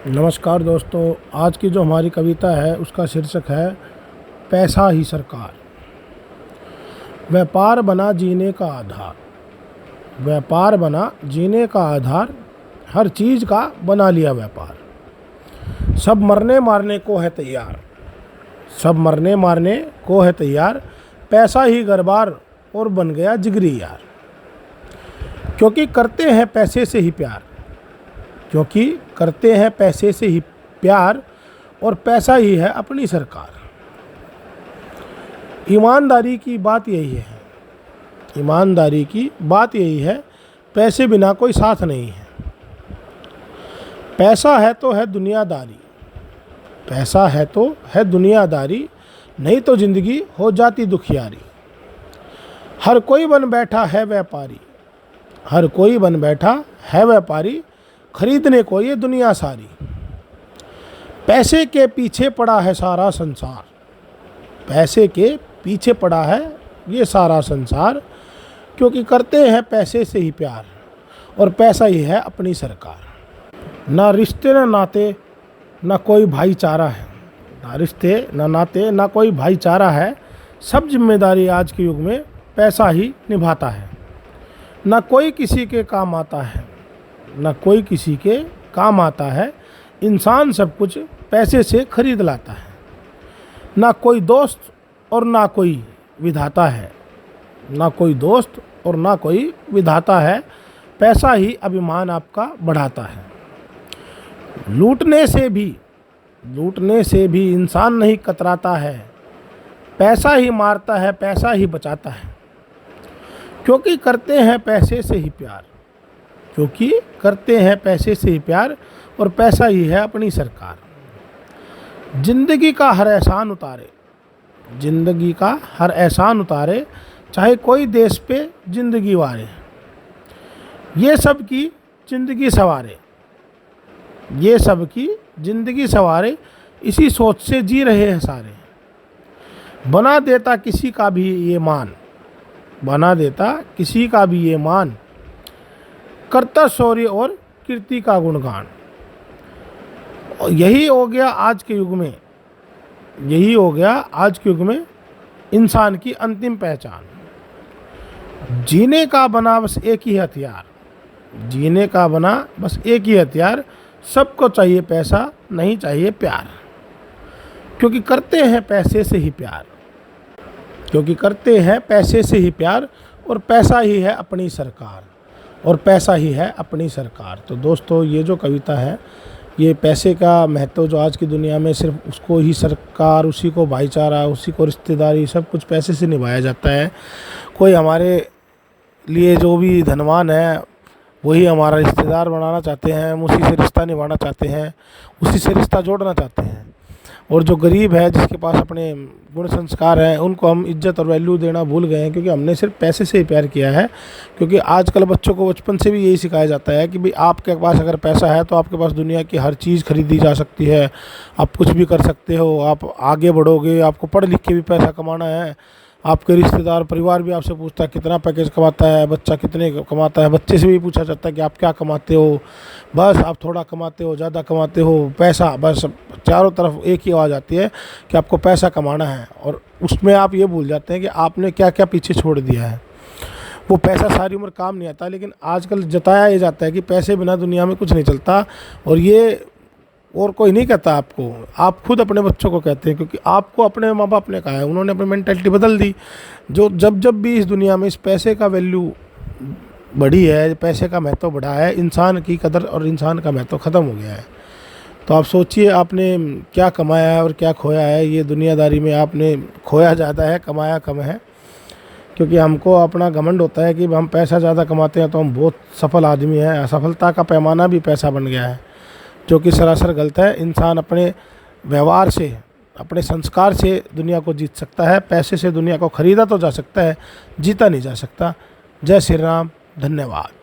नमस्कार दोस्तों, आज की जो हमारी कविता है उसका शीर्षक है पैसा ही सरकार। व्यापार बना जीने का आधार, व्यापार बना जीने का आधार, हर चीज़ का बना लिया व्यापार। सब मरने मारने को है तैयार, सब मरने मारने को है तैयार, पैसा ही गरबार और बन गया जिगरी यार। क्योंकि करते हैं पैसे से ही प्यार, क्योंकि करते हैं पैसे से ही प्यार, और पैसा ही है अपनी सरकार। ईमानदारी की बात यही है, ईमानदारी की बात यही है, पैसे बिना कोई साथ नहीं है। पैसा है तो है दुनियादारी, पैसा है तो है दुनियादारी, नहीं तो ज़िंदगी हो जाती दुखियारी। हर कोई बन बैठा है व्यापारी, हर कोई बन बैठा है व्यापारी, खरीदने को ये दुनिया सारी। पैसे के पीछे पड़ा है सारा संसार, पैसे के पीछे पड़ा है ये सारा संसार। क्योंकि करते हैं पैसे से ही प्यार, और पैसा ही है अपनी सरकार। ना रिश्ते ना नाते ना कोई भाईचारा है, ना रिश्ते ना नाते ना कोई भाईचारा है। सब जिम्मेदारी आज के युग में पैसा ही निभाता है। ना कोई किसी के काम आता है, ना कोई किसी के काम आता है, इंसान सब कुछ पैसे से खरीद लाता है। ना कोई दोस्त और ना कोई विधाता है, ना कोई दोस्त और ना कोई विधाता है, पैसा ही अभिमान आपका बढ़ाता है। लूटने से भी इंसान नहीं कतराता है, पैसा ही मारता है, पैसा ही बचाता है। क्योंकि करते हैं पैसे से ही प्यार, क्योंकि करते हैं पैसे से ही प्यार, और पैसा ही है अपनी सरकार। जिंदगी का हर एहसान उतारे, जिंदगी का हर एहसान उतारे, चाहे कोई देश पे जिंदगी वारे। ये सब की जिंदगी सवारे, ये सब की जिंदगी सवारे, इसी सोच से जी रहे हैं सारे। बना देता किसी का भी ये मान, बना देता किसी का भी ये मान, करता शौर्य और कीर्ति का गुणगान। और यही हो गया आज के युग में, यही हो गया आज के युग में इंसान की अंतिम पहचान। जीने का बना बस एक ही हथियार, जीने का बना बस एक ही हथियार, सबको चाहिए पैसा नहीं चाहिए प्यार। क्योंकि करते हैं पैसे से ही प्यार, क्योंकि करते हैं पैसे से ही प्यार, और पैसा ही है अपनी सरकार, और पैसा ही है अपनी सरकार। तो दोस्तों, ये जो कविता है, ये पैसे का महत्व जो आज की दुनिया में सिर्फ उसको ही सरकार, उसी को भाईचारा, उसी को रिश्तेदारी, सब कुछ पैसे से निभाया जाता है। कोई हमारे लिए जो भी धनवान है वही हमारा रिश्तेदार बनाना चाहते हैं, हम उसी से रिश्ता निभाना चाहते हैं, उसी से रिश्ता जोड़ना चाहते हैं। और जो गरीब है, जिसके पास अपने गुण संस्कार हैं, उनको हम इज्जत और वैल्यू देना भूल गए हैं, क्योंकि हमने सिर्फ पैसे से ही प्यार किया है। क्योंकि आजकल बच्चों को बचपन से भी यही सिखाया जाता है कि भाई आपके पास अगर पैसा है तो आपके पास दुनिया की हर चीज़ खरीदी जा सकती है, आप कुछ भी कर सकते हो, आप आगे बढ़ोगे, आपको पढ़ लिख के भी पैसा कमाना है। आपके रिश्तेदार परिवार भी आपसे पूछता है कितना पैकेज कमाता है बच्चा, कितने कमाता है, बच्चे से भी पूछा जाता है कि आप क्या कमाते हो, बस आप थोड़ा कमाते हो, ज़्यादा कमाते हो, पैसा, बस चारों तरफ एक ही आवाज़ आती है कि आपको पैसा कमाना है। और उसमें आप ये भूल जाते हैं कि आपने क्या क्या पीछे छोड़ दिया है। वो पैसा सारी उम्र काम नहीं आता, लेकिन आजकल जताया ये जाता है कि पैसे बिना दुनिया में कुछ नहीं चलता। और ये और कोई नहीं कहता आपको, आप खुद अपने बच्चों को कहते हैं, क्योंकि आपको अपने माँ बाप ने कहा है, उन्होंने अपनी मेंटालिटी बदल दी। जो जब भी इस दुनिया में इस पैसे का वैल्यू बढ़ी है, पैसे का महत्व बढ़ा है, इंसान की कदर और इंसान का महत्व ख़त्म हो गया है। तो आप सोचिए आपने क्या कमाया है और क्या खोया है। ये दुनियादारी में आपने खोया ज़्यादा है, कमाया कम है। क्योंकि हमको अपना घमंड होता है कि हम पैसा ज़्यादा कमाते हैं तो हम बहुत सफल आदमी हैं। असफलता का पैमाना भी पैसा बन गया है, जो कि सरासर गलत है। इंसान अपने व्यवहार से, अपने संस्कार से दुनिया को जीत सकता है। पैसे से दुनिया को खरीदा तो जा सकता है, जीता नहीं जा सकता। जय श्री राम, धन्यवाद।